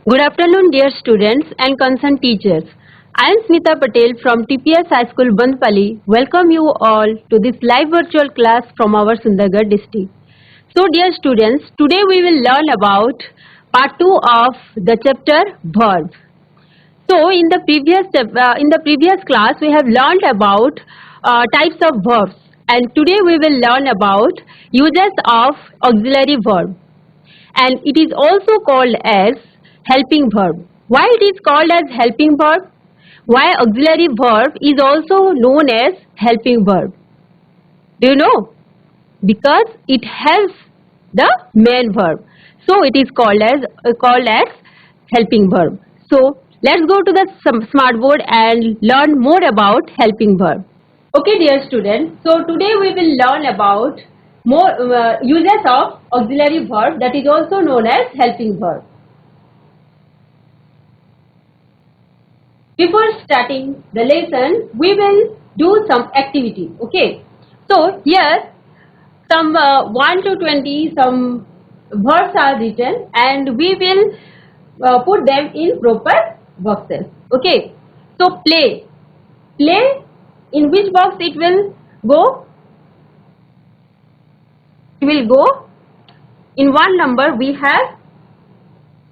Good afternoon, dear students and concerned teachers. I am Smita Patel from TPS High School, Bandpali. Welcome you all to this live virtual class from our Sundargarh district. So, dear students, today we will learn about part 2 of the chapter verbs. So, in the previous class, we have learned about types of verbs, and today we will learn about uses of auxiliary verb, and it is also called as helping verb. Why it is called as helping verb? Why auxiliary verb is also known as helping verb? Do you know? Because it helps the main verb, so it is called as helping verb. So let's go to the smart board and learn more about helping verb. Okay, dear students. So today we will learn about more uses of auxiliary verb, that is also known as helping verb. Before starting the lesson, we will do some activity. Okay. So here some 1 to 20 some verbs are written, and we will put them in proper boxes. Okay. So play. Play, in which box it will go? It will go in 1 number. We have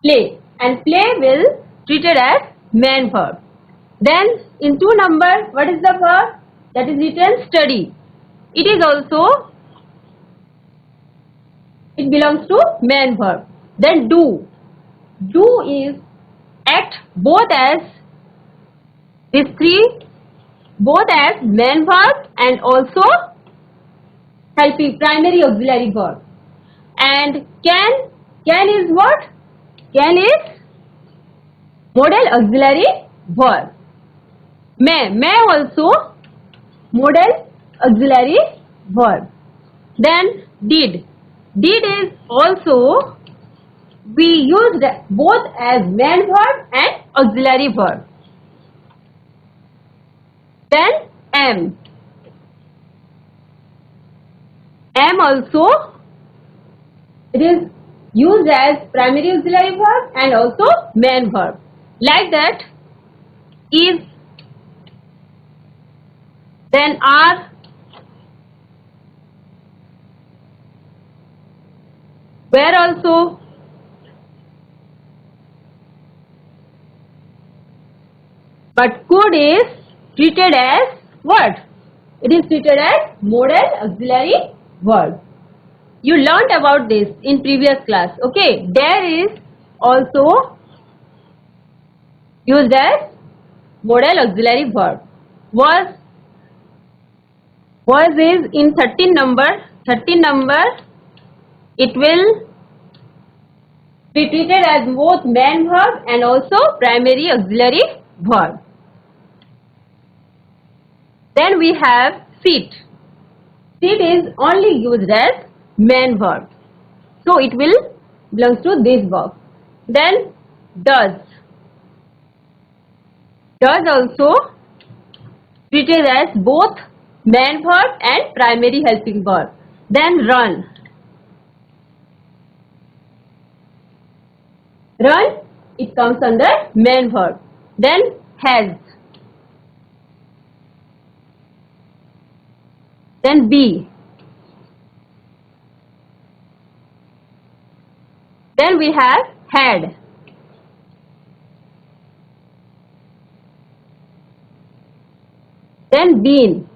play, and play will treated as main verb. Then in 2 number, what is the verb that is written? Study. It is also, it belongs to main verb. Then do. Do is act both as these three, both as main verb and also helping primary auxiliary verb. And can is what? Can is modal auxiliary verb. May also modal auxiliary verb. Then did. Did is also, we used both as main verb and auxiliary verb. Then am. Am also, it is used as primary auxiliary verb and also main verb. Like that, is. Then are. Where also. But could is treated as what? It is treated as modal auxiliary verb. You learnt about this in previous class. Okay. There is also used as modal auxiliary verb. Was is in 13 number. 13 number, it will be treated as both main verb and also primary auxiliary verb. Then we have sit. Sit is only used as main verb, so it will belongs to this box. Then does. Does also treated as both main verb and primary helping verb. Then run. Run, it comes under main verb. Then has. Then be. Then we have had. Then been.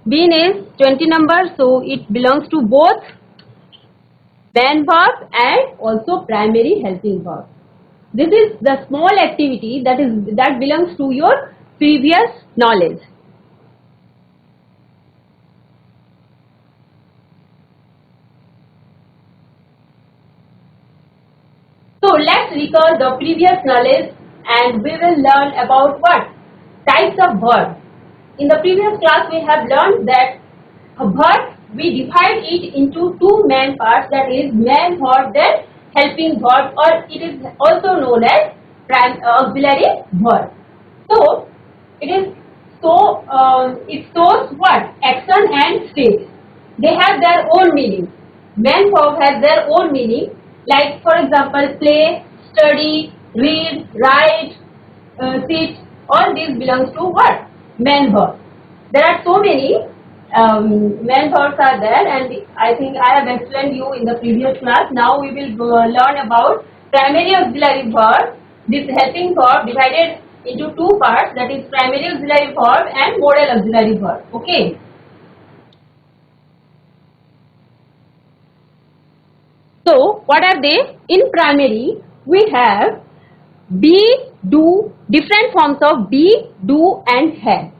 Been is 20 number, so it belongs to both main verb and also primary helping verb. This is the small activity that belongs to your previous knowledge. So let's recall the previous knowledge, and we will learn about what? Types of verb. In the previous class we have learned that a verb, we divide it into 2 main parts, that is main verb, then helping verb, or it is also known as auxiliary verb. So it shows what? Action and state. They have their own meaning. Main verb has their own meaning. Like for example, play, study, read, write, sit, all these belongs to what? Main verb. There are so many main verbs are there, and I think I have explained you in the previous class. Now we will learn about primary auxiliary verb. This helping verb divided into two parts, that is primary auxiliary verb and modal auxiliary verb. Okay. So what are they? In primary we have be, do, different forms of be, do and have.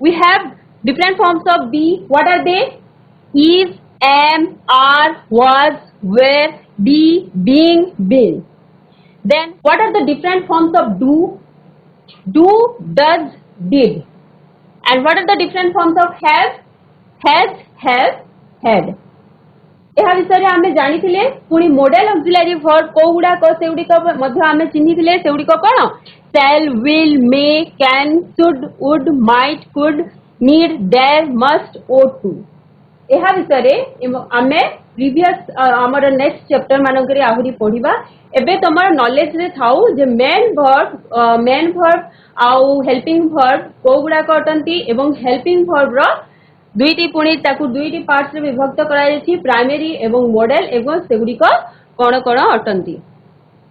We have different forms of be. What are they? Is, am, are, was, were, be, being, been. Then what are the different forms of do? Do, does, did. And what are the different forms of have? Has, have, had. ଏହା ବିଷୟରେ ଆମେ ଜାଣିଥିଲେ। ପୁଣି modal auxiliary verb କୋଉଗୁଡାକ ସେଗୁଡିକ ମଧ୍ୟ ଆମେ ଚିହ୍ନିଥିଲେ। ସେଗୁଡିକ କ'ଣ? shall, will, may, can, should, would, might, could, need, dare, must, ought to। ଏହା ବିଷୟରେ ଆମେ ପ୍ରିଭିୟସ୍ ଆମର ନେକ୍ସଟ ଚैप्टर ମାନଙ୍କରେ ଆହୁରି ପଢିବା। ଏବେ ତମର ନଲେଜ ରେ ଥାଉ ଯେ ମେନ୍ ଭର୍ବ ଆଉ ହେଲ୍ପିଂ ଭର୍ବ କୋଉଗୁଡାକ ଅଟନ୍ତି ଏବଂ ହେଲ୍ପିଂ ଭର୍ବ ର दुईटी पुणी ताकू दुईटी पार्ट्स रे विभक्त करा जायछि, प्राइमरी एवं मॉडल एवं सेगुडिक कोन कोन अटंती।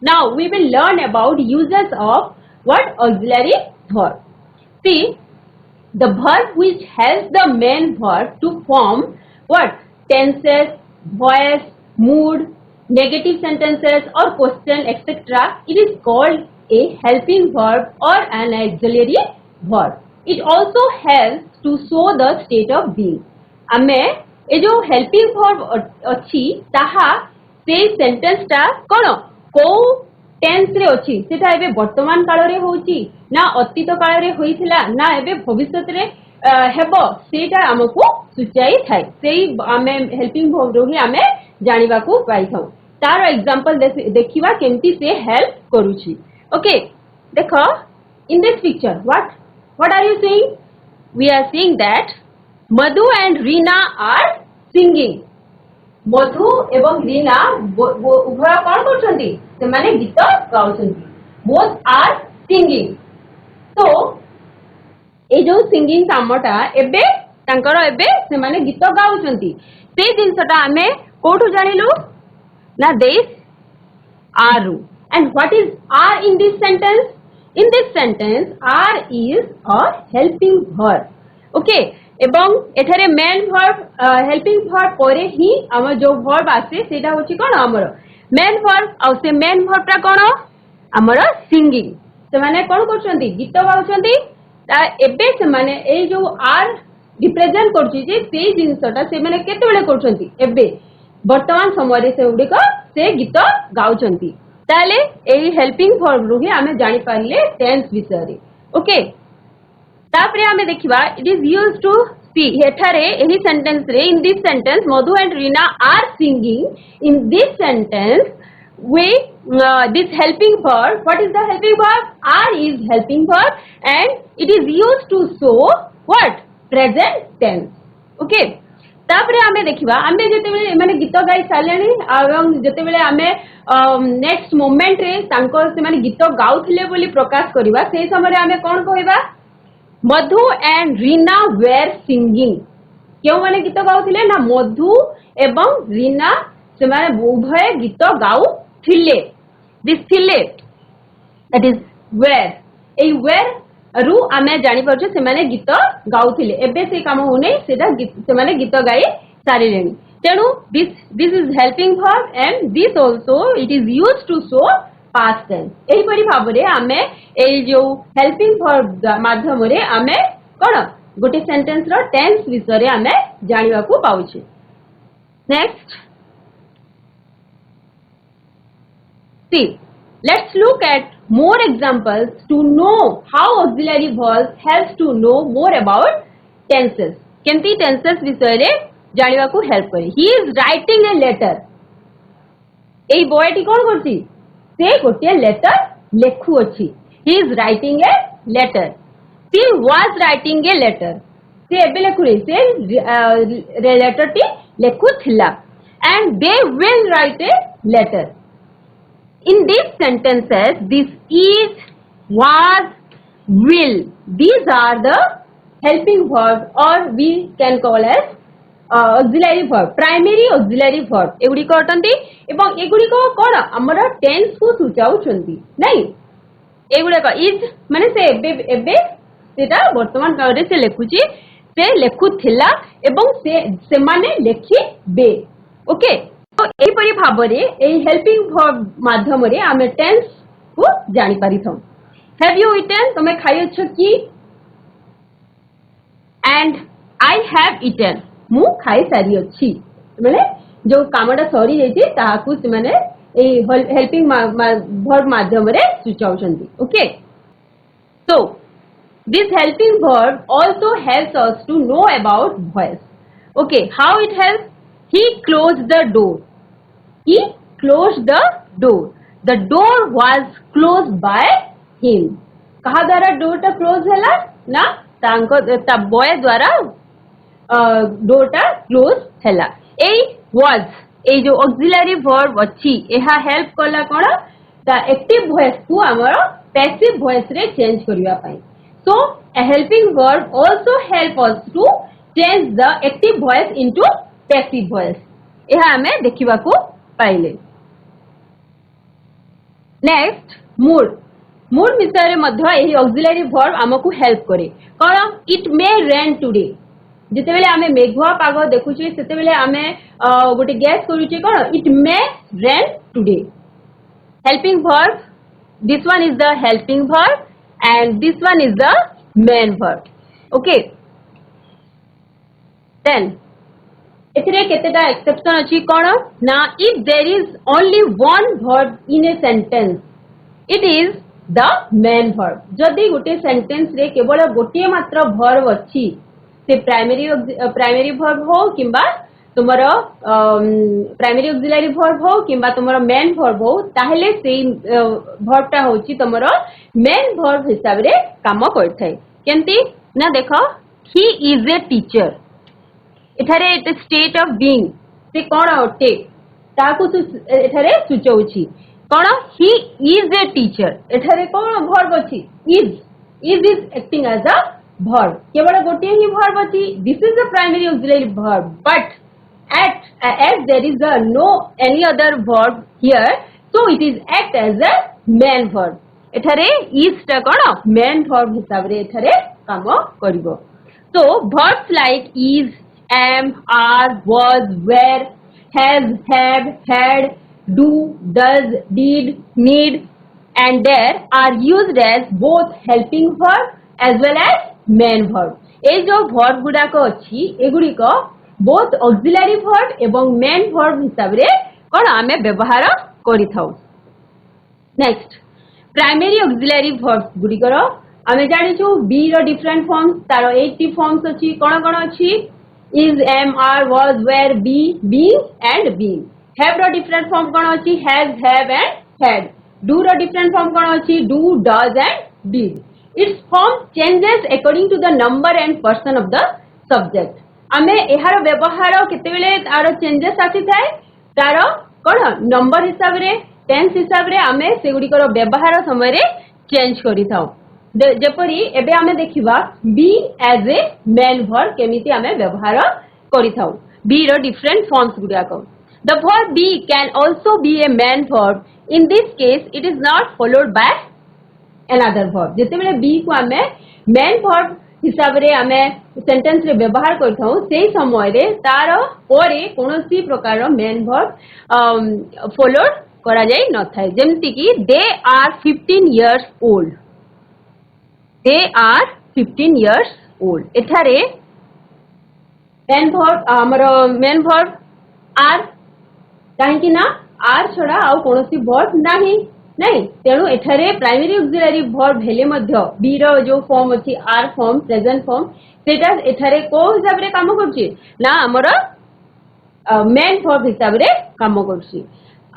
Now we will learn about uses of what auxiliary verb. See the verb which helps the main verb to form what tenses, voice, mood, negative sentences और question etcetera, it is called a helping verb और an auxiliary verb. It also helps to show the state of being। आमे ए जो helping verb अच्छी ताहा से sentence टा कौन को tense रे अच्छी सेटा एबे वर्तमान काल रे होची ना अतीत काल रे होइथिला ना एबे भविष्यत रे हेबो सेटा हमकु सुचाई थाई। सेई आमे helping verb रो ही आमे जानिबा को पाई थाउ। तार एग्जांपल देखिबा केमती से हेल्प करूची। ओके देखो in this picture what are you seeing? We are seeing that Madhu and Reena are singing। मधु एवं रीना उभय कौन करछंती? से माने गीत गाउछंती। both are singing। तो ए जो सिंगिंग कामटा एबे तांकर एबे से माने गीत गाउछंती। से जिंसटा हमें कोठु जानिलु ना दिस आरु। and what is are in this sentence? In this sentence are is a helping verb। okay एवं एठारे मेन वर्ब हेल्पिंग वर्ब परे ही हमर जो वर्ब आसे सेटा होची कोन हमर मेन वर्ब। आ से मेन वर्ब ता कोन हमर सिंगिंग। से माने कोन करछंती? गीत गाउछंती। ता एबे से माने ए जो आर रिप्रेजेंट करछि जे से जिंसटा से माने केते बेले करछंती? एबे वर्तमान समय रे से उडिक से गीत गाउछंती। ताले एही हेल्पिंग वर्ब रु ही आमे जानि पारले टेंस विषय रे। ओके तापरे आमे देखिबा it is used to see एठारे एही सेंटेंस रे in this sentence Madhu and Reena are singing. In this sentence we this helping verb, what is the helping verb? Are is helping verb and it is used to show what present tense. Okay तापरे आमे देखिबा आमे जते बेले माने गीत गाई सालेनी एवं जते बेले आमे नेक्स्ट मोमेंट रे तांको से माने गीत गाउथिले बोली प्रकाश करिबा सेही समय रे आमे कोन कहबा? मधु एंड रीना वेर सिंगिंग। केउ माने गीत गाउथिले ना मधु एवं रीना से माने उभय गीत गाउथिले। दिस थिले दैट इज वेर। ए वेर रु आमे जानि परछे से माने गीत गाउथिले। एबे से काम होने सेटा से माने गीत गाई सारिलेनी। तेणु this is helping verb and this also it is used to show past tense। एही परि भाबरे आमे ए जो helping verb माध्यम रे आमे कोन गोटे सेंटेंस रो टेंस विषय रे आमे जानिबा को पाउछे। Next see let's look at more examples to know how auxiliary verbs helps to know more about tenses। केमती tenses विषय रे जानिबा को हेल्प करे। he is writing a letter। एई बॉय टी कोन करछि? से गोटे लेटर लेखु अछि। he is writing a letter। she was writing a letter। से एबे लेखुरे से लेटर टी लेखु थिला। and they will write a letter। In these sentences, this is, was, will, these are the helping verbs or we can call as auxiliary verb, primary auxiliary verb एगुड़िक अटंती एवं एगुड़िक कौन आमर tense को सूचाउछंती नहीं एगुड़ाक is माने से एबे सेटा वर्तमान काल रे से लेखुची से लेखुथिला एवं से माने लेखिबे ओके तो एही परि भाबरे एही हेल्पिंग वर्ब माध्यम रे आमे टेंस को जानि पारिथौ हैव यू ईटन तमे खाइ अछ की एंड आई हैव ईटन मु खाइ सारी अछि माने जो कामडा सरी जेछि ताहाकु से माने एही हेल्पिंग वर्ब माध्यम रे सूचाउछंती okay so this helping verb also helps us to know about voice. Okay, how it helps? He closed the door. He closed the door. The door was closed by him. कहा द्वारा door टा close हैला ना तांको ता boy द्वारा door टा close हैला. ए was ए जो auxiliary verb अच्छी एहा help कला कौन ता active voice को हमारा passive voice रे change करिया पाई. So, a helping verb also help us to change the active voice into passive voice. यह हमें देखिबा को पाइले. Next, mood. Mood विषय रे मध्य यही auxiliary verb हमको help करे. कौन? It may rain today. जिते बेले हमें मेघुआ पाग देखुचे सेते बेले हमें गोटे गैस करूचे कौन? It may rain today. Helping verb. This one is the helping verb. And this one is the main verb. Okay. Then, एथिरे केतेटा exception अछि कोन ना if there is only one verb in a sentence, it is the main verb. जदि गोटे sentence रे केवल गोटे मात्र verb अछि से primary verb हो किंबा तुमर प्राइमरी ऑक्सिलरी वर्ब हो किंबा तुमर मेन वर्ब हो ताहेले सेई वर्ब टा होची तुमर मेन वर्ब हिसाब रे काम करथाय केंती ना देखो ही इज ए टीचर एठारे इट स्टेट ऑफ बीइंग से कोन ओटे ताकू एठारे सुचौची कोन ही इज ए टीचर एठारे कोन वर्ब अछि is acting as a verb केवल गोटे ही वर्ब अछि this is the primary auxiliary verb but as there is no any other verb here, so it is act as a main verb. एठारे is टा कोन main verb हिसाब रे एठारे काम करिवो. So verbs like is, am, are, was, were, has, have, had, do, does, did, need, and there are used as both helping verb as well as main verb. ए जो verb गुडा को अछि एगुडी को both auxiliary verb एवं main verb हिसाब रे कोन आमे व्यवहार करि थाउ. नेक्स्ट प्राइमरी auxiliary verb गुडी करो आमे जानि छु be रो डिफरेंट फॉर्म्स तारो 80 फॉर्म्स अछि कोन कोन अछि is, am, are, was, were, be, being and being. have रो डिफरेंट फॉर्म कोन अछि has, have and had. do रो डिफरेंट फॉर्म कोन अछि do, does and did. its form changes according to the number and person of the subject. आमे एहार व्यवहार केतेबेले तार changes आसी थाए तार कोन नंबर हिसाब रे टेंस हिसाब रे आमे सेगुडी कर व्यवहार समय रे चेंज करि थाउ जेपरि एबे आमे देखिबा be as a main verb केमिति आमे व्यवहार करि थाउ बी रो डिफरेंट फॉर्म्स गुडा को the verb be can also be a main verb in this case it is not followed by another verb जेतेबेले बी को आमे मेन वर्ब हिसाब रे आमे सेंटेंस रे व्यवहार करथाउ सेही समय रे तार ओरे कोनोसी प्रकार रो मेन वर्ब फॉलोड करा जाय न थाय जेमति कि they are 15 years old they are 15 years old एठारे मेन वर्ब हमरो मेन वर्ब आर काहे कि ना आर छडा आ कोनोसी वर्ब नाही नहीं तेणु एठारे प्राइमरी ऑक्सिलरी वर्ब हेले मध्य बी रो जो फॉर्म अछि आर फॉर्म प्रेजेंट फॉर्म सेटा एठारे को हिसाब रे काम करछि ना हमर मेन वर्ब हिसाब रे काम करछि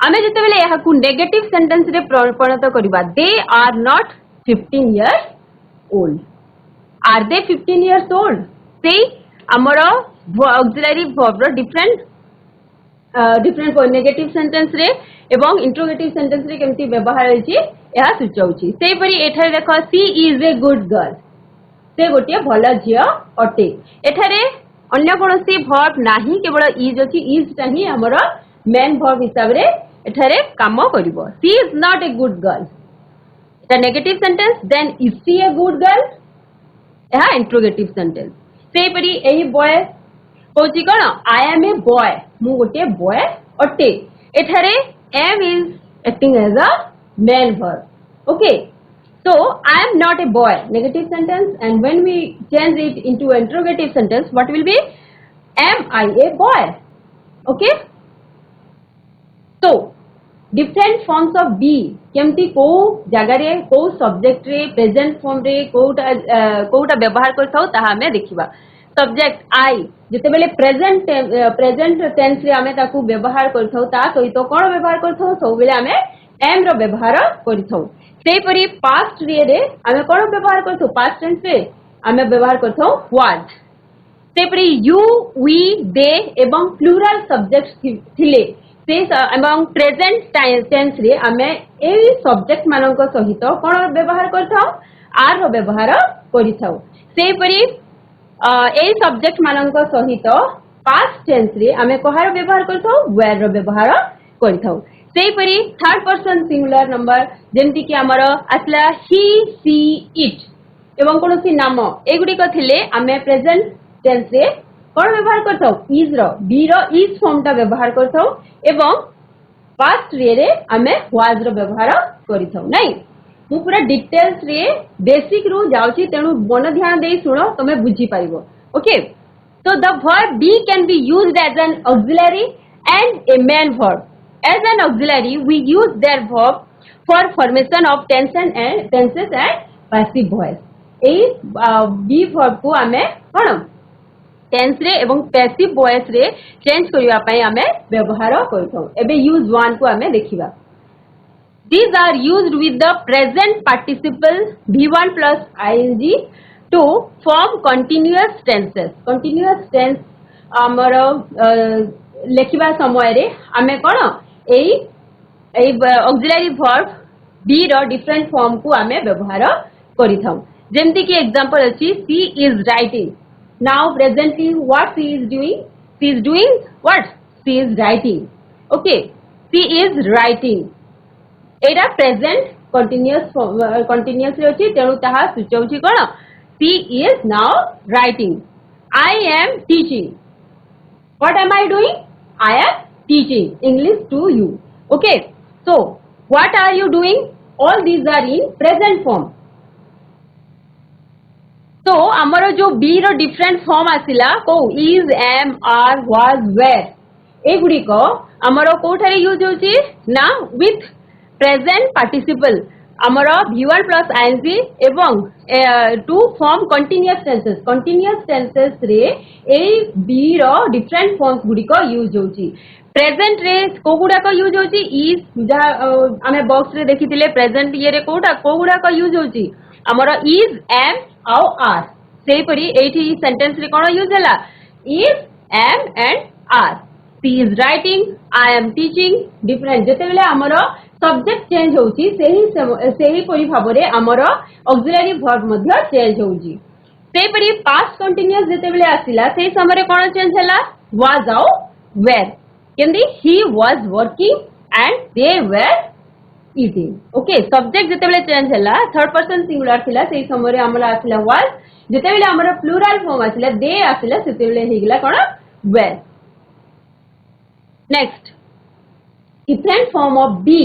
आमे जते बेले यहा को नेगेटिव सेंटेंस रे परिणत करबा they are not 15 years old are they 15 years old से हमर ऑक्सिलरी वर्ब रो डिफरेंट नेगेटिव सेंटेंस रे एवं इंट्रोगेटिव सेंटेंस रे केमती व्यवहार होची यह सूचाउची सेही परी एठारे देखो सी इज ए गुड गर्ल से गोटे भल झियो अटे एठारे अन्य कोनोसी वर्ब नाही केवल इज अछि इज ता ही हमर मेन वर्ब हिसाब रे एठारे काम करिवो she is not a good girl the negative sentence then is she a good girl यह इंट्रोगेटिव सेंटेंस सेही परी एही बॉय कहूची कोन आई एम ए बॉय मु गोटे बॉय अटे एठारे am is acting as a main verb okay so I am not a boy negative sentence and when we change it into interrogative sentence what will be am I a boy okay so different forms of be केमती को जगह रे को subject रे present form रे कोटा व्यवहार करथाउ ताहा हमें देखिबा सब्जेक्ट आई जते बेले प्रेजेंट टेंस रे हमें ताकू व्यवहार करथाउ ता सहित कोन व्यवहार करथाउ सब बेले हमें am रो व्यवहार करथाउ सेही परी पास्ट रे हमें कोन व्यवहार करथाउ पास्ट टेंस रे हमें व्यवहार करथाउ was सेही परी you we they एवं प्लुरल सब्जेक्ट थिले से एवं प्रेजेंट टेंस रे हमें एई सब्जेक्ट मानक सहित कोन व्यवहार करथाउ आर रो व्यवहार करिथाउ सेही परी एई सब्जेक्ट मानक सहित पास्ट टेंस रे हमें कहार व्यवहार करथाउ वेर रो व्यवहार करिथाउ सेही परी थर्ड पर्सन सिंगुलर नंबर जेमती कि हमर आसला ही सी इट एवं कोनोसी नाम एगुडी को थिले हमें प्रेजेंट टेंस रे कोन व्यवहार करथाउ इज रो बी रो इज फॉर्म ता व्यवहार करथाउ एवं पास्ट रे हमें वाज रो व्यवहार करिथाउ नै मु पूरा डिटेल्स रे बेसिक रु जाउची तेनु मन ध्यान देई सुनो तमे बुझी पाइबो okay so the verb be can be used as an auxiliary and a main verb as an auxiliary we use their verb for formation of tenses and passive voice A be verb को हमें कोन tense रे एवं passive voice रे change करिवा पई हमें व्यवहार करथौ एबे use 1 को हमें देखिबा these are used with the present participle v1 plus ing to form continuous tense हमर लेखिबा समय रे हमें कोन एई ऑक्सिलरी वर्ब बी रो डिफरेंट फॉर्म को हमें व्यवहार करिथौ जेमति कि एग्जांपल अछि she is writing now presently what she is doing what she is writing okay she is writing Etah present continuous रे अछि तेनु ताहा सुचौछि कोन she is now writing I am teaching what am I doing I am teaching English to you okay so what are you doing all these are in present form तो हमर जो be रो different form आसिला को is am are was were ए गुडी को हमर कोठारे यूज होची ना विथ प्रेजेंट पार्टिसिपल हमर v1 प्लस आईएनजी एवं टू फॉर्म कंटीन्यूअस टेंसेस रे ए बी रो डिफरेंट फॉर्म्स गुडी को यूज होची प्रेजेंट रे को गुडा को यूज होची इज जा हमें बॉक्स रे देखिथिले प्रेजेंट ये रे को गुडा को यूज होची हमर इज एम आउ आर सेही परी एठी सेंटेंस रे कोन यूज हला is am and are she is writing I am teaching different जते बेले हमर सब्जेक्ट चेंज होउची सेही परी भाबरे हमर ऑक्सिलरी वर्ब मध्ये चेंज होउची सेही परी पास्ट कंटीन्यूअस जते बेले आसिला सेही समय रे कोन चेंज हला वाज आउ वेयर केंदी he was working and they were eating okay subject जते बेले चेंज हला थर्ड पर्सन सिंगुलर थिला सेही समय रे हमला आसिला was जते बेले हमर प्लुरल फॉर्म आसिला they आसिला सेते बेले हेगला कोन were next different form of be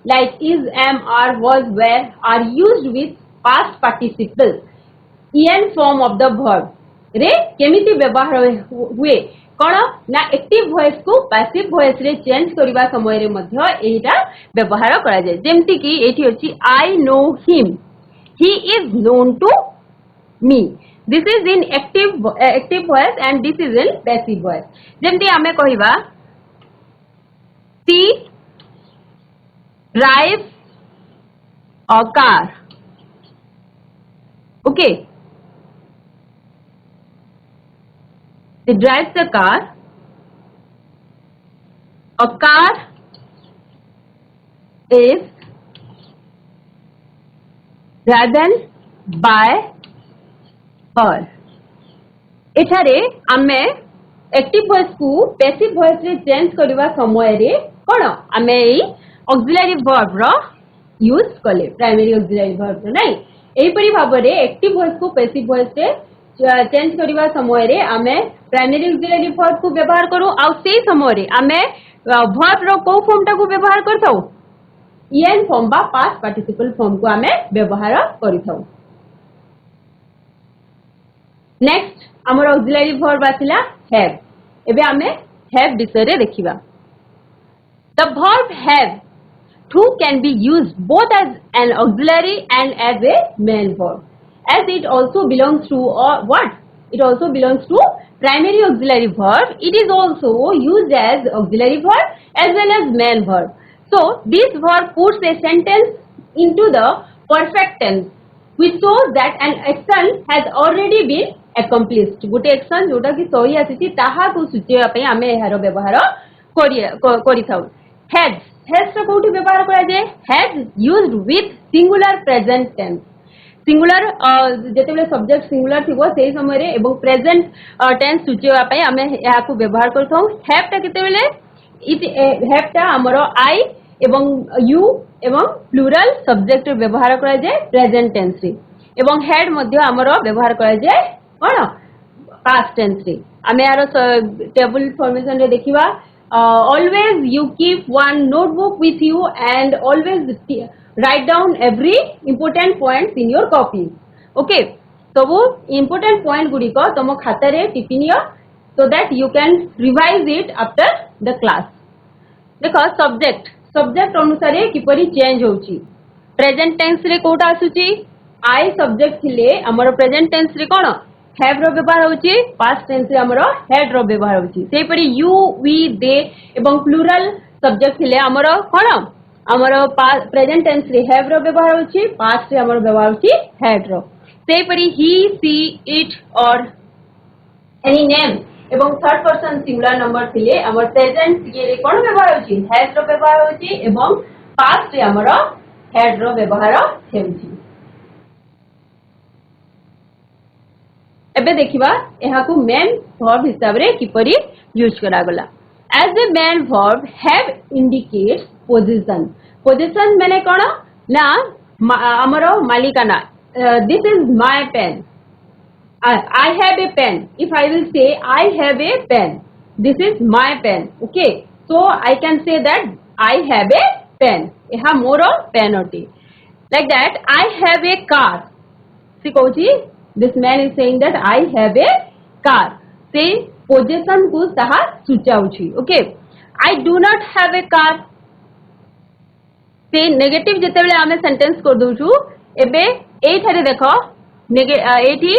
like is am are was were are used with past participle en form of the verb रे केमिति व्यवहार हुए कोन ना एक्टिव वॉइस को पैसिव वॉइस रे चेंज करबा समय रे मध्य एटा व्यवहार करा जाय जेमति कि एठी अछि I know him he is known to me this is in active voice and this is in passive voice जेमति हमें कहिबा she drives a car okay He drives the car. A car is driven by her. एठारे आमे active voice को passive voice रे change करबा समय रे कोन आमे एई ऑक्सिलरी वर्ब रो यूज कले प्राइमरी ऑक्सिलरी वर्ब रो नै एई परि भाबरे एक्टिव वॉइस को पैसिव वॉइस रे चेंज करबा समय रे आमे प्राइमरी ऑक्सिलरी वर्ब को व्यवहार करू आ सेई समय रे आमे वर्ब रो को फॉर्म टा को व्यवहार करथौ en फॉर्म बा पास्ट पार्टिसिपल फॉर्म को आमे व्यवहार करिथौ। नेक्स्ट हमर ऑक्सिलरी वर्ब आसिला have एबे आमे have विषय रे देखिबा। The verb have to can be used both as an auxiliary and as a main verb, as it also belongs to what? It also belongs to primary auxiliary verb. It is also used as auxiliary verb as well as main verb. So this verb puts a sentence into the perfect tense, which shows that an action has already been accomplished. गोटे action जोटा कि सही आसीची ताहा को सूचेबा पई आमे एहार व्यवहार करिथाउ। has रो कोठी व्यवहार करा जे has used with singular present tense. Singular जेतेबेले सब्जेक्ट सिंगुलर थिबो सेही समय रे एवं प्रेजेंट टेंस सूचेबा पई आमे एहा को व्यवहार करथौ। have ता केतेबेले have ता हमरो I एवं you एवं प्लुरल सब्जेक्ट व्यवहार करा जे प्रेजेंट टेंस रे एवं had मध्य हमरो व्यवहार करा जे कोन पास्ट टेंस रे। आमे यार टेबल फॉर्मेशन रे देखिबा always you keep one notebook with you and always write down every important points in your copy. Okay, so वो important point गुडी को तुम खाता रे टिपिनियो so that you can revise it after the class. देखो subject अनुसार किपरि change होउची। Present tense रे कोटा आसुची I सब्जेक्ट थिले हमर प्रेजेंट टेंस रे कोन have रो व्यवहार होउची पास्ट टेंस रे हमर had रो व्यवहार होउची। सेही परि you we they एवं प्लुरल सब्जेक्ट थिले हमर कोन हमर प्रेजेंट टेंस रे have रो व्यवहार होउची पास्ट रे हमर व्यवहार होउची had रो। सेही परि he she it or any name एवं थर्ड पर्सन सिंगुलर नंबर थिले हमर प्रेजेंट ये रे कोन व्यवहार होउची has रो व्यवहार होउची एवं पास्ट रे हमर had रो व्यवहार हेउची। एबे देखिबा एहा को मेन वर्ब हिसाब रे किपरि यूज करा गला। As a main verb have indicates position माने कोन ना हमरो मालिकाना this is my pen I have a pen if I will say I have a pen this is my pen okay so I can say that I have a pen एहा मोरो pen ओटी like that I have a car सी कहूची this man is saying that I have a car से position को सहा सूचाउची okay I do not have a car से negative जेतेबेले आमे सेंटेंस कर दोछु एबे एई थारे देखो एठी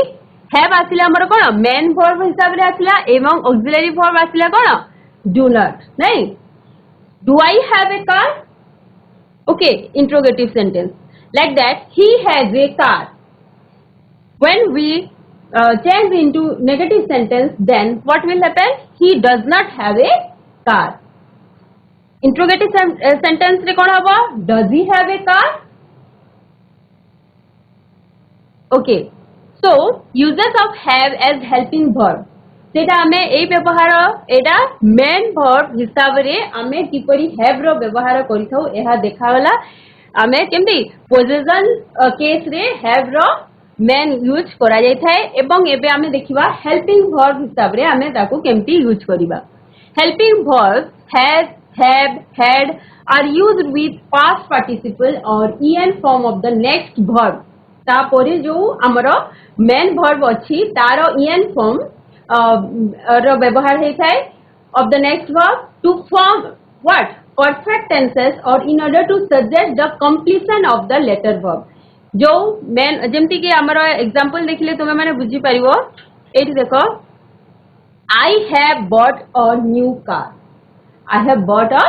have आसिला हमर कोन मेन वर्ब हिसाब रे आसिला एवं ऑक्सिलरी वर्ब आसिला कोन do not नहीं do I have a car okay interrogative sentence like that he has a car. When we change into negative sentence, then what will happen? He does not have a car. Interrogative sentence रे कोन हबो? Does he have a car? Okay. So uses of have as helping verb. सेटा हमें एई व्यवहार एटा main verb हिसाब रे हमें किपरि have रो व्यवहार करिथौ एहा देखावला हमें केमती पोजीशन केस रे have रो मेन यूज करा जाय थाए एवं एबे हमें देखिबा हेल्पिंग वर्ब हिसाब रे हमें ताको केमती यूज करिबा। Helping verb has have had are used with past participle or en form of the next verb ता परे जो हमरो मेन वर्ब अछि तारो en form रो व्यवहार हे थाए of the next verb to form what perfect tenses or in order to suggest the completion of the later verb जो main जेमती कि हमरो एग्जांपल देखले तुमे माने बुझी परिवो एठी देखो I have bought a new car I have bought a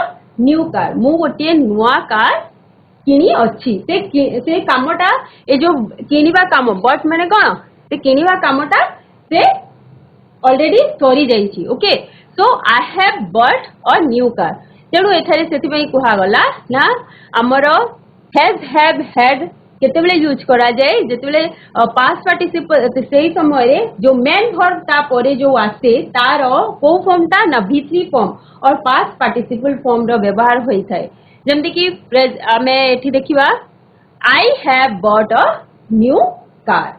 new car मु गोटे नुवा कार किनी अछि से कामटा ए जो किनिबा काम बट माने कोन से किनिबा कामटा से ऑलरेडी सरी जाईची okay so I have bought a new car तेणु एठारे सेतिपई कुहा गला ना हमर हैज हैव हैड केतेबेले यूज करा जाए जेतेबेले पास्ट पार्टिसिपल सेही समय रे जो मेन वर्ब ता परे जो आसे तार को फॉर्म ता ना V3 फॉर्म और पास्ट पार्टिसिपल फॉर्म रो व्यवहार होई थाए जेमति कि हमें एठी देखिबा I have bought a new car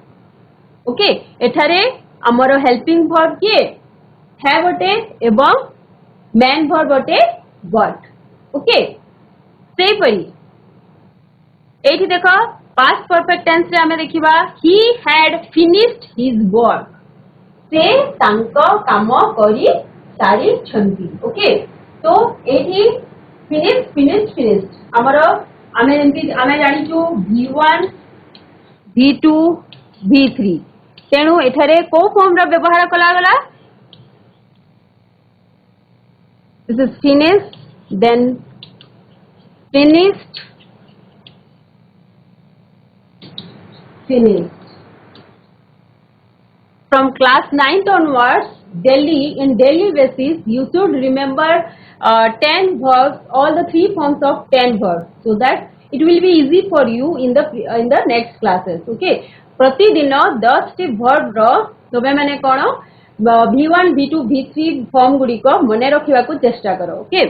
okay एठारे हमर हेल्पिंग वर्ब के है बटे एवं मेन वर्ब बटे बट ओके सेही परी एठी देखो पास्ट परफेक्ट टेंस रे हमें देखिबा he had finished his work से तांको काम करी सारी छंती ओके तो एठी फिनिश्ड हमरो हमें एंती हमें जानि छु V1 V2 V3 तेणु एठारे को फॉर्म रो व्यवहार कला गला this is finished then finished from class 9th onwards in daily basis you should remember 10 verbs all the three forms of 10 verbs so that it will be easy for you in the next classes okay प्रतिदिन 10 T verb रो तबे माने कोन V1 V2 V3 form गुडी को मने रखिबा को चेष्टा करो okay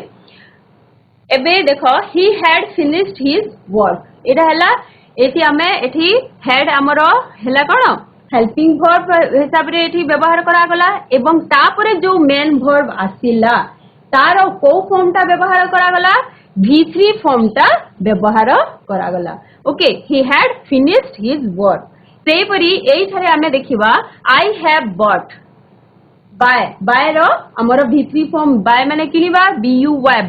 एबे देखो he had finished his work एटा हला एठी हमें एठी had हमरो हला कोन हेल्पिंग वर्ब हिसाब रे एठी व्यवहार करा गला एवं तापरे जो मेन वर्ब आसीला तार को फॉर्म ता व्यवहार करा गला V3 फॉर्म ता व्यवहार करा गला okay he had finished his work सेही परी एई थारे हमें देखिबा I have bought बाय रो हमरो V3 फॉर्म बाय माने किनिबा BUY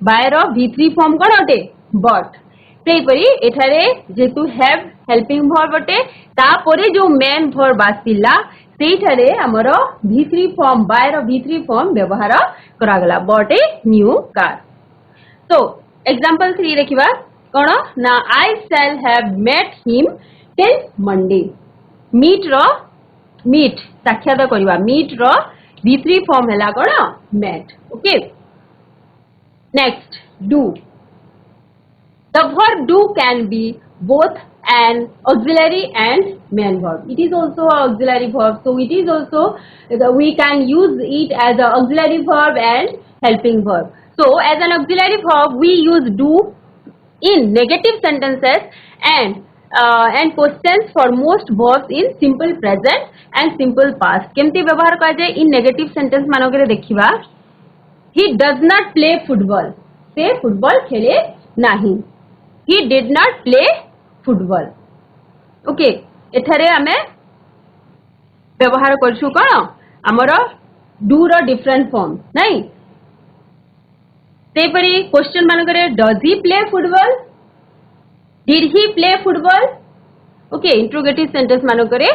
बाय रो V3 फॉर्म कोन होते बट सेही परी एठारे जेतु हैव हेल्पिंग वर्ब होते तापरे जो मेन वर्ब आसीला सेठारे हमरो V3 form by row V3 form व्यवहार करा गला बॉट ए न्यू कार तो एग्जांपल 3 देखिबा कोन ना I shall have met him till Monday meet साक्षात करबा मीट रो V3 फॉर्म हला कोन met okay next do the verb do can be both an auxiliary and main verb it is also an auxiliary verb so it is also we can use it as an auxiliary verb and helping verb so as an auxiliary verb we use do in negative sentences and questions for most verbs in simple present and simple past केमती व्यवहार करा जाय in negative sentence मानकरे देखिबा he does not play football से football खेले नहीं he did not play football okay एठारे हमें व्यवहार करछु कोन हमरो do रो डिफरेंट फॉर्म नहीं सेपरी क्वेश्चन मानकरे does he play football did he play football okay interrogative sentence मानकरे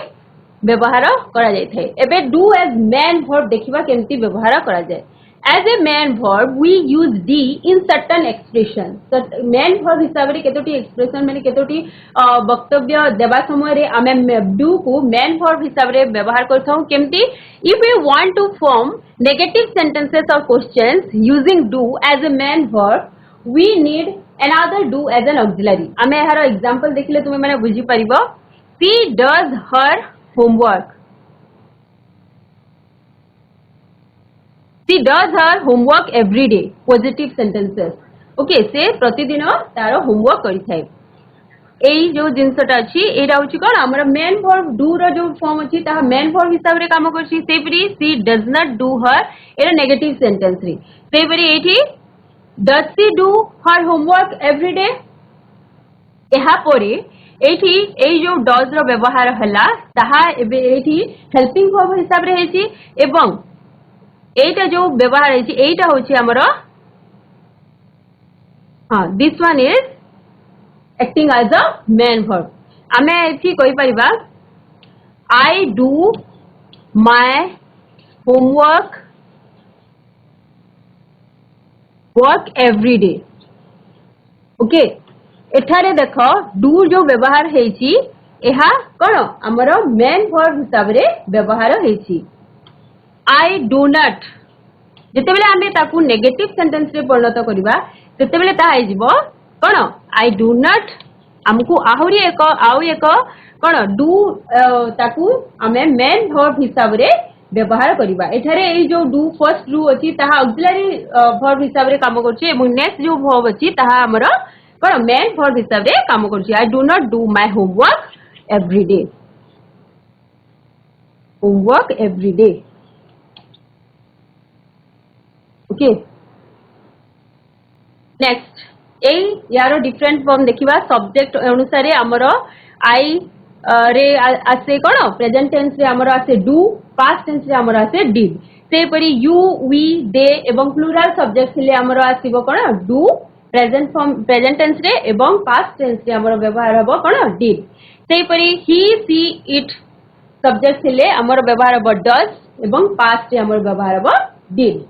व्यवहार करा जाय थाए एबे do as main verb देखिबा केमती व्यवहार करा जाय as a main verb we use d in certain expression so main verb हिसाब रे केतोटी एक्सप्रेशन माने केतोटी वक्तव्य देबा समय रे आमे do को main verb हिसाब रे व्यवहार करथौ केमती if we want to form negative sentences or questions using do as a main verb we need another do as an auxiliary आमे एहार एग्जांपल देखिले तुमे माने बुझी परिबो she does her homework she does her homework every day positive sentences okay से प्रतिदिन तारो homework करि थाए एई जो जिंसटा अछि एटा होछि कोन हमर मेन वर्ब डू रो जो फॉर्म अछि ता मेन वर्ब हिसाब रे काम करछि सेपरी she does not do her Etah negative sentence रे सेपरी एठी does she do her homework every day एहा परे एठी एई जो does रो व्यवहार हला ताहा एठी हेल्पिंग वर्ब हिसाब रे हेछि एवं एटा जो व्यवहार है एटा होछि हमरो this one is acting as a main verb आमे एथि कहि परिबा I do my homework work every day okay एठारे देखो डू जो व्यवहार हेछि एहा कोन हमरो मेन वर्ब हिसाब रे व्यवहार हेछि I do not जेतेबेले आमे ताकू नेगेटिव सेंटेंस रे परिणत करिबा तेतेबेले ता आइ जिवो कोन आई डू नॉट हमकु आहुरी एक कोन डू ताकू आमे मेन वर्ब हिसाब रे व्यवहार करिबा एठारे ए जो डू फर्स्ट डू अछि ताहा ऑक्सिलरी वर्ब हिसाब रे काम करछि एवं नेक्स्ट जो वर्ब अछि ताहा हमर कोन मेन वर्ब हिसाब रे काम करछि I do not do my homework every day homework every day okay next ए यारो डिफरेंट फॉर्म देखिबा सब्जेक्ट अनुसार हमर आई रे आसे कोन प्रेजेंट टेंस रे हमर आसे डू पास्ट टेंस रे हमर आसे डिड से परी यू वी दे एवं प्लुरल सब्जेक्ट ले हमर आसीबो कोन do present form present tense रे एवं पास्ट टेंस रे हमर व्यवहार हबो कोन डिड से परी ही सी इट सब्जेक्ट ले हमर व्यवहार हबो डज एवं पास्ट रे हमर व्यवहार हबो did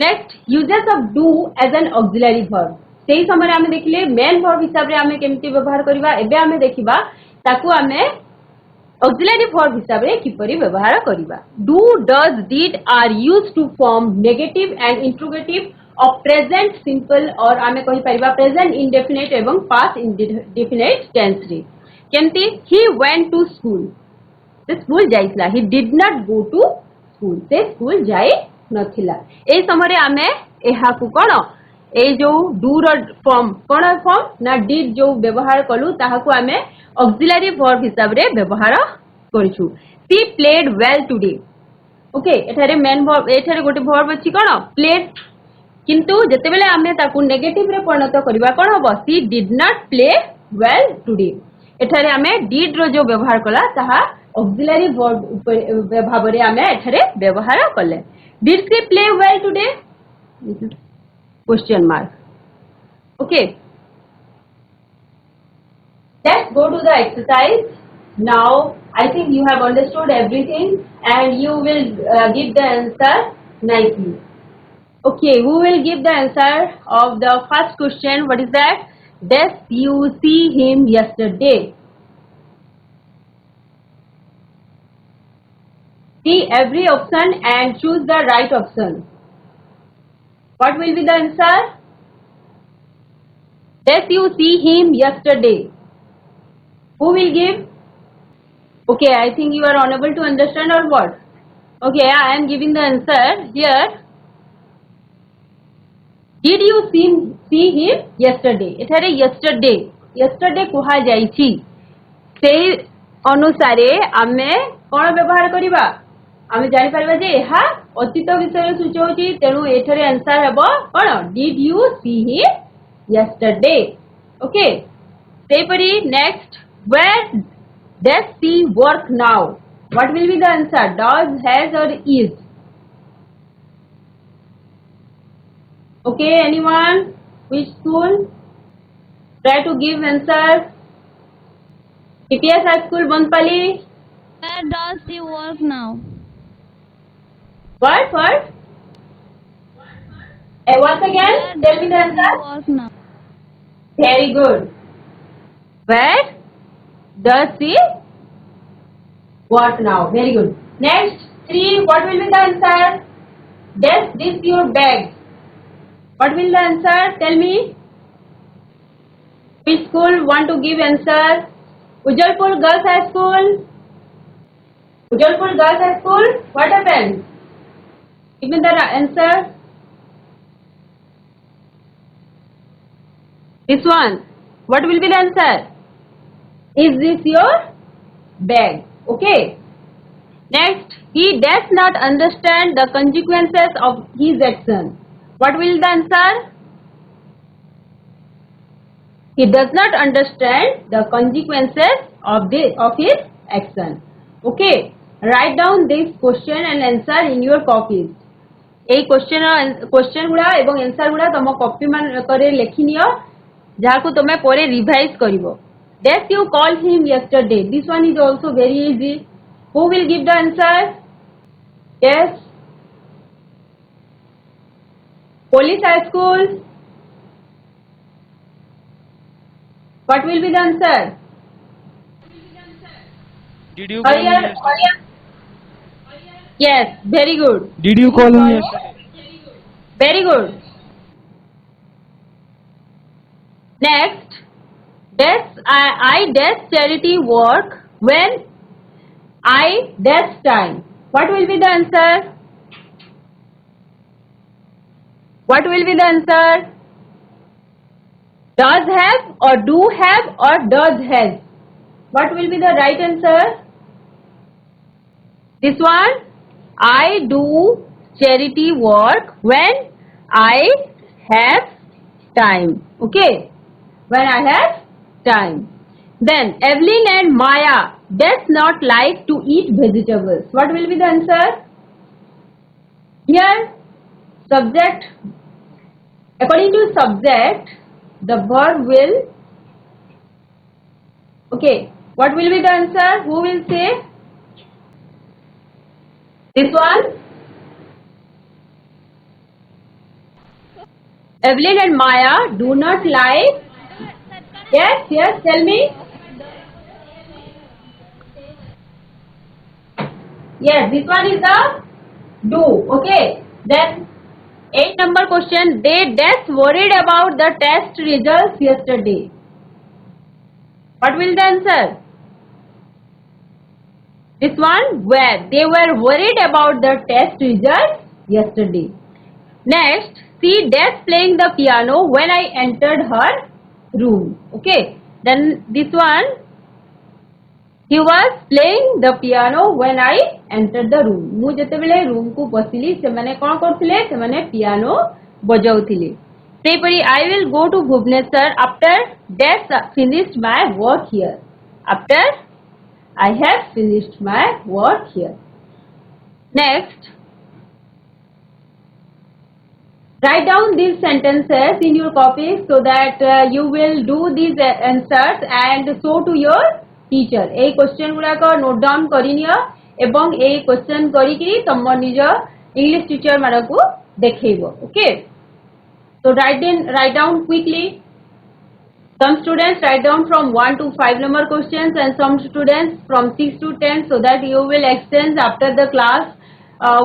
next uses of do as an auxiliary verb सेही समय आमे देखिले मेन वर्ब हिसाब रे आमे केमती व्यवहार करबा एबे आमे देखिबा ताकू आमे ऑक्सिलरी वर्ब हिसाब रे किपरि व्यवहार करबा do does did are used to form negative and interrogative of present simple और आमे कहि परिबा प्रेजेंट इंडेफिनिट एवं पास्ट इंडेफिनिट टेंस रे केमती ही वेंट टू स्कूल से स्कूल जाइतला he did not go to school से स्कूल जाई नथिला ए समय रे आमे एहा को कोन ए जो डू रो फॉर्म कोन फॉर्म ना डिड जो व्यवहार कलु ताहा को आमे ऑक्सिलरी वर्ब हिसाब रे व्यवहार करछु she played well today okay एठारे मेन वर्ब एठारे गोटे वर्ब अछि कोन प्लेड किंतु जतेबेले आमे ताकू नेगेटिव रे परिणत करबा कोन हबो she did not play well today एठारे आमे डिड रो जो व्यवहार कला ताहा ऑक्सिलरी वर्ब भाव रे आमे एठारे व्यवहार कले did she play well today question mark okay let's go to the exercise now I think you have understood everything and you will give the answer nicely okay who will give the answer of the first question what is that did you see him yesterday see every option and choose the right option what will be the answer? Did you see him yesterday? Who will give? Okay, I think you are unable to understand or what? Okay, I am giving the answer here. Did you see him yesterday? एठारे yesterday कुहा जाइछि से अनुसारे आमे कोन व्यवहार करिबा आमे जानि परबा जे एहा अतीत विषय सूचौछि तेनु एठारे आंसर हेबो कोन did you see him yesterday okay सेपरी next where does she work now what will be the answer does has और is okay anyone which school try to give answer TPS High School Bandpali where does she work now What? Once again, tell me the answer. Work now. Very good. Where does she work now? Very good. Next, 3. What will be the answer? Does this your bag? What will the answer? Tell me. Which school want to give answer? Ujalpur Girls High School. Ujalpur Girls High School. What happened? Give me the answer. This one. What will be the answer? Is this your bag? Okay. Next, he does not understand the consequences of his action. What will the answer? He does not understand the consequences of his action. Okay. Write down this question and answer in your copies. A question गुड़ा एवं answer गुड़ा तुम copy मान करे लेखि neo जहा को तुमे परे रिवाइज करिवो that you call him yesterday this one is also very easy who will give the answer yes Police High School what will be the answer Did you hurry up Yes, very good. Did you call me yesterday? Very good. Next, I dash charity work when I dash time. What will be the answer? What will be the answer? Does have or do have or does has? What will be the right answer? This one, I do charity work when I have time. Okay, when I have time. Then Evelyn and Maya does not like to eat vegetables. What will be the answer? Here, subject, according to subject, the verb will, okay, what will be the answer? Who will say? This one? Evelyn and Maya do not like. Yes, yes, tell me. Yes, this one is the do. Okay. Then 8 number question. They just worried about the test results yesterday. What will the answer? This one, where they were worried about the test results yesterday. Next, she was playing the piano when I entered her room. Okay. Then this one, he was playing the piano when I entered the room. ମୁଁ ଯେତେବେଳେ room କୁ ପଶିଲି ସେମାନେ କ'ଣ କରୁଥିଲେ? ସେମାନେ piano ବଜାଉଥିଲେ. ସେହିପରି I will go to Bhubaneswar after that finished my work here. After I have finished my work here. Next, write down these sentences in your copy so that you will do these answers and show to your teacher. এই question গুড়াକ note down କରିନିଅ ଏବଂ এই question କରିକି ତମ ନିଜ English teacher ମାନଙ୍କୁ ଦେଖେଇବ. Okay. So write down quickly. Some students write down from 1 to 5 number questions and some students from 6 to 10 so that you will exchange after the class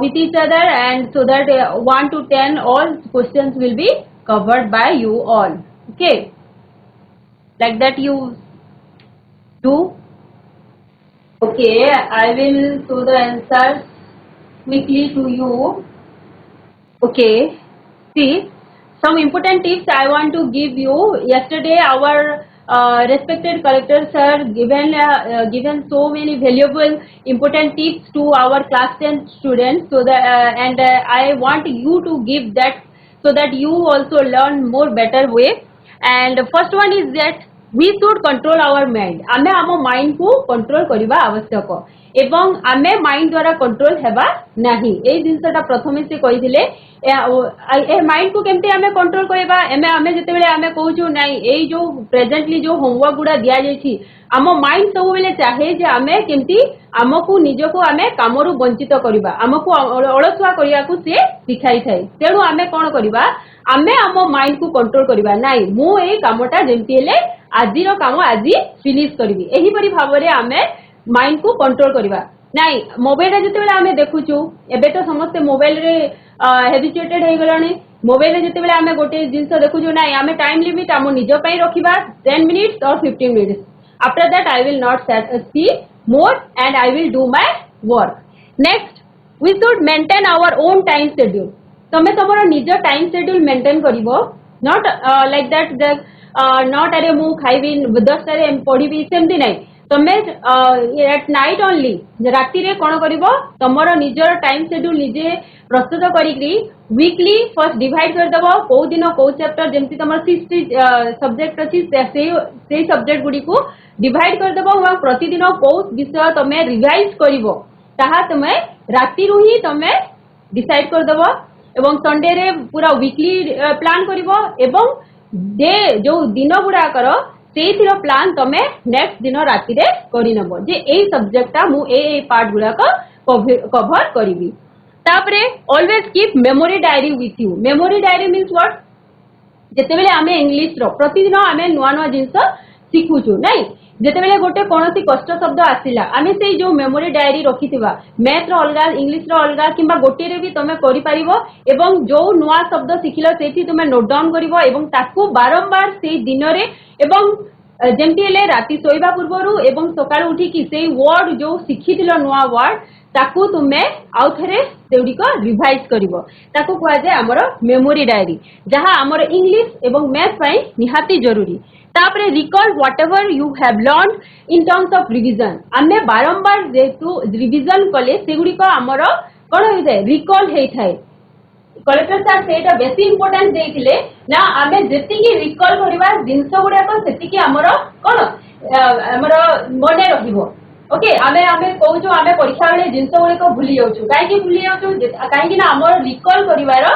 with each other and so that 1 to 10 all questions will be covered by you all. Okay. Like that you do. Okay, I will show the answers quickly to you. Okay. See. Some important tips I want to give you. Yesterday, our respected collector sir given so many valuable important tips to our class 10 students. So that and I want you to give that so that you also learn more better way. And first one is that we should control our mind. आमे आम mind को control करिबा आवश्यक एवं आमे mind द्वारा control हेबा नाही. एई जिंसटा प्रथमे से कहिथिले ए माइंड को केमते आमे कंट्रोल करबा एमे आमे जते बेले आमे कहूछु नाही एई जो प्रेजेंटली जो होमवर्क गुडा दिया जायछि आम माइंड सब बेले चाहे जे आमे केमती आमको निजको आमे कामरु वंचित करबा आमको अलसुआ करिया को से सिखाई थाई. तेणु आमे कोन करबा आमे आम माइंड को कंट्रोल करबा नाही मु एई कामटा जेमती हेले आजि रो काम आजि फिनिश करबी एही परि भाबरे आमे माइंड को कंट्रोल करबा नाही. मोबाइल जते बेले आमे देखुछु एबे तो समस्त मोबाइल रे हेबिचुएटेड हो गलानी. मोबाइल रे जते बेले आमे गोटे जिंस देखुछु नाही आमे टाइम लिमिट आम निज पई रखिबा 10 मिनिट्स और 15 minutes. After that I will not see more and I will do my work. Next, we should maintain our own time schedule. तमे तमरो निज टाइम शेड्यूल मेंटेन करिवो not like that not अरे मु खाइबी 10 टारे पढिबी सेमती नाही. तमे at night only राति रे कोन करिवो तमरो निजर टाइम शेड्यूल निजे प्रस्तुत करिकरी वीकली फर्स्ट डिवाइड कर दबो को दिन को चैप्टर जेमती तमर 60 सब्जेक्ट अछि सेही सब्जेक्ट गुडी को डिवाइड कर दबो और प्रतिदिन को विषय तमे रिवाइज करिवो ताहा तमे राति रु ही तमे डिसाइड कर दबो एवं संडे रे पूरा वीकली प्लान करिवो एवं डे जो दिन गुडा करो सेथिरो प्लान तमे नेक्स्ट दिन राति रे करि नबो जे एई सब्जेक्टटा मु ए पार्ट गुडा को कवर करिवि. तापरे always keep memory diary with you. Memory diary means what जेते बेले आमे इंग्लिश रो प्रतिदिन आमे नुआ नुआ जिंस सिखुछु नाही ଯେତେବେଳେ ଗୋଟେ କୌଣସି କଷ୍ଟ ଶବ୍ଦ ଆସିଲା ଆମେ ସେଇ ଯୋଉ ମେମୋରି ଡାଏରୀ ରଖିଥିବା ମ୍ୟାଥ ର ଅଲଗା ଇଂଲିଶ ର ଅଲଗା କିମ୍ବା ଗୋଟିଏରେ ବି ତମେ କରିପାରିବ ଏବଂ ଯୋଉ ନୂଆ ଶବ୍ଦ ଶିଖିଲ ସେଇଠି ତୁମେ ନୋଟ ଡାଉନ କରିବ ଏବଂ ତାକୁ ବାରମ୍ବାର ସେଇ ଦିନରେ ଏବଂ ଯେମିତି ହେଲେ ରାତି ଶୋଇବା ପୂର୍ବରୁ ଏବଂ ସକାଳୁ ଉଠିକି ସେଇ ୱାର୍ଡ ଯୋଉ ଶିଖିଥିଲ ନୂଆ ୱାର୍ଡ ତାକୁ ତୁମେ ଆଉ ଥରେ ସେଗୁଡିକ ରିଭାଇଜ କରିବ ତାକୁ କୁହାଯାଏ ଆମର ମେମୋରି ଡାଏରୀ ଯାହା ଆମର ଇଂଲିଶ ଏବଂ ମ୍ୟାଥ ପାଇଁ ନିହାତି ଜରୁରୀ तापरे recall whatever you have learn in terms of revision आमे बारंबार जेतु रिविजन कले सेगुडिको हमरो कोन होइते रिकॉल हेइथाय कलेक्टर सर सेटा बेसी इंपोर्टेंस देइथिले ना आमे जेतिकी रिकॉल करिवा जिंस गुडा को सेतिकी हमरो कोन हमरो मने रहिबो ओके आमे आमे कहूछु आमे परीक्षा बेले जिंस गुडा को भूली जाउछु काहे कि भूली जाउछु काहे कि ना हमरो रिकॉल करिवार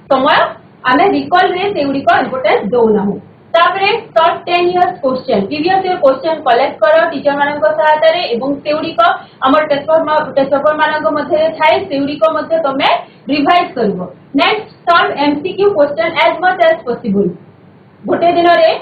समय आमे रिकॉल रे सेगुडिको इंपोर्टेंस दउनाहु तापरे short 10 years question previous year question collect करो टीचर मानक सहायता रे एवं सेउडी को हमर टेस्ट पेपर मानक मध्ये थाए सेउडी को मध्ये तमे रिवाइज करबो next solve MCQ question as much as possible गोटे दिन रे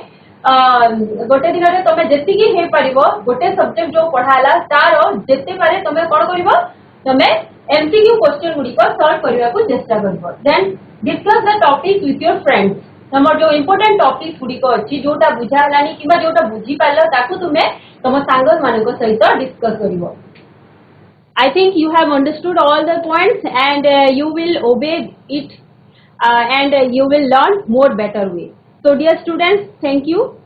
तमे जेति की हे परिबो गोटे सब्जेक्ट जो पढाला तारो जेते पारे तमे कोन करबो तमे एमसीक्यू क्वेश्चन गुडी को सॉल्व करबा को चेष्टा करबो then discuss the topic with your friends तमर जो इंपोर्टेंट टॉपिक गुडी को अछि जोटा बुझालानी किबा जोटा बुझी पालो ताकू तुमे तम सांग मानक सहित discuss करिवो I think you have understood all the points and you will obey it and you will learn more better way. So dear students, thank you.